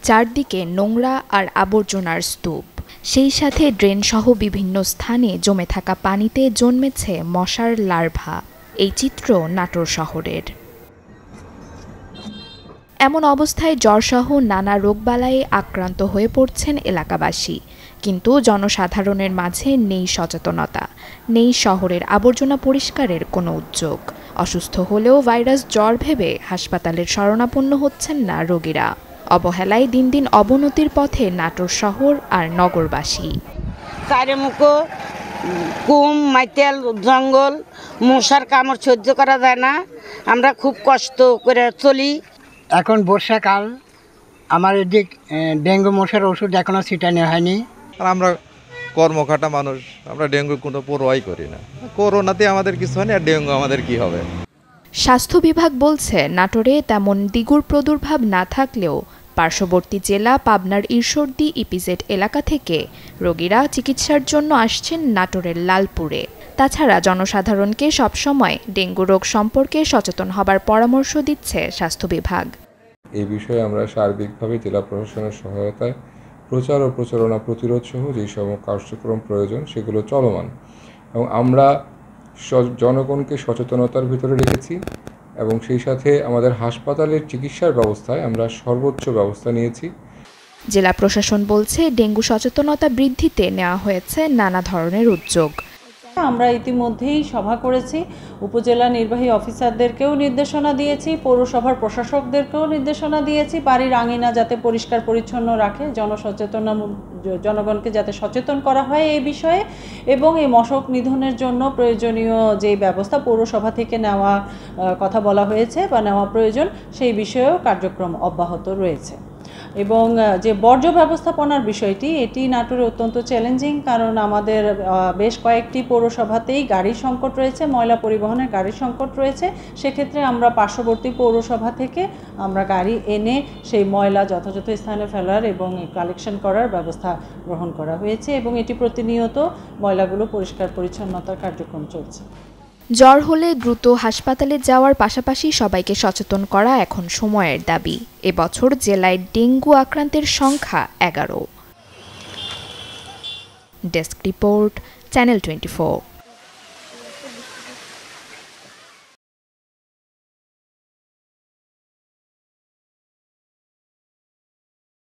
চারদিকে নোংরা আর আবর্জনার স্তূপ, সেই সাথে ড্রেনসহ বিভিন্ন স্থানে জমে থাকা পানিতে জন্মেছে মশার লার্ভা। এই চিত্র নাটোর শহরের। এমন অবস্থায় জ্বরসহ নানা রোগবালাইয়ে আক্রান্ত হয়ে পড়ছেন এলাকাবাসী। কিন্তু জনসাধারণের মাঝে নেই সচেতনতা, নেই শহরের আবর্জনা পরিষ্কারের কোনো উদ্যোগ। অসুস্থ হলেও ভাইরাস জ্বর ভেবে হাসপাতালের শরণাপন্ন হচ্ছেন না রোগীরা। অবহেলায় দিন দিন অবনতির পথে নাটোর শহর আর নগরবাসী। চারিমুখো কুম, মাইতেল, জঙ্গল, মশার কামড় সহ্য করা যায় না। আমরা খুব কষ্ট করে চলি। এখন বর্ষাকাল, আমার এদিক ডেঙ্গু মশার ওষুধ এখনো ছিটানো হয়নি। আর আমরা কর্মখাটা মানুষ, আমরা ডেঙ্গু কোনো পরোয়াই করি না। করোনাতে আমাদের কিছু হয়নি, আর ডেঙ্গু আমাদের কি হবে। স্বাস্থ্য বিভাগ বলছে নাটোরে তেমন ডেঙ্গুর প্রাদুর্ভাব না থাকলেও পার্শ্ববর্তী জেলা পাবনার ঈশ্বরদী ইপিজেড এলাকা থেকে রোগীরা চিকিৎসার জন্য আসছেন নাটোরের লালপুরে। তাছাড়া জনসাধারণকে সবসময় ডেঙ্গু রোগ সম্পর্কে সচেতন হবার পরামর্শ দিচ্ছে স্বাস্থ্য বিভাগ। এই বিষয়ে আমরা সার্বিকভাবে জেলা প্রশাসনের সহায়তায় প্রচার ও প্রচারণা প্রতিরোধ সহ যেই সব কার্যক্রম প্রয়োজন সেগুলো চলমান, এবং আমরা জনগণকে সচেতনতার ভিতরে রেখেছি, এবং সেই সাথে আমাদের হাসপাতালের চিকিৎসার ব্যবস্থায় আমরা সর্বোচ্চ ব্যবস্থা নিয়েছি। জেলা প্রশাসন বলছে ডেঙ্গু সচেতনতা বৃদ্ধিতে নেওয়া হয়েছে নানা ধরনের উদ্যোগ। আমরা ইতিমধ্যেই সভা করেছি, উপজেলা নির্বাহী অফিসারদেরকেও নির্দেশনা দিয়েছি, পৌরসভার প্রশাসকদেরকেও নির্দেশনা দিয়েছি বাড়ির আঙিনা যাতে পরিষ্কার পরিচ্ছন্ন রাখে, জনগণকে যাতে সচেতন করা হয় এই বিষয়ে, এবং এই মশক নিধনের জন্য প্রয়োজনীয় যে ব্যবস্থা পৌরসভা থেকে নেওয়া কথা বলা হয়েছে বা নেওয়া প্রয়োজন সেই বিষয়েও কার্যক্রম অব্যাহত রয়েছে। এবং যে বর্জ্য ব্যবস্থাপনার বিষয়টি, এটি নাটোরে অত্যন্ত চ্যালেঞ্জিং, কারণ আমাদের বেশ কয়েকটি পৌরসভাতেই গাড়ির সংকট রয়েছে, ময়লা পরিবহনের গাড়ির সংকট রয়েছে। সেক্ষেত্রে আমরা পার্শ্ববর্তী পৌরসভা থেকে আমরা গাড়ি এনে সেই ময়লা যথাযথ স্থানে ফেলার এবং কালেকশন করার ব্যবস্থা গ্রহণ করা হয়েছে, এবং এটি প্রতিনিয়ত ময়লাগুলো পরিষ্কার পরিচ্ছন্নতার কার্যক্রম চলছে। জ্বর হলে দ্রুত হাসপাতালে যাওয়ার পাশাপাশি সবাইকে সচেতন করা এখন সময়ের দাবি। এবছর জেলায় ডেঙ্গু আক্রান্তের সংখ্যা 11। Desk report, channel 24।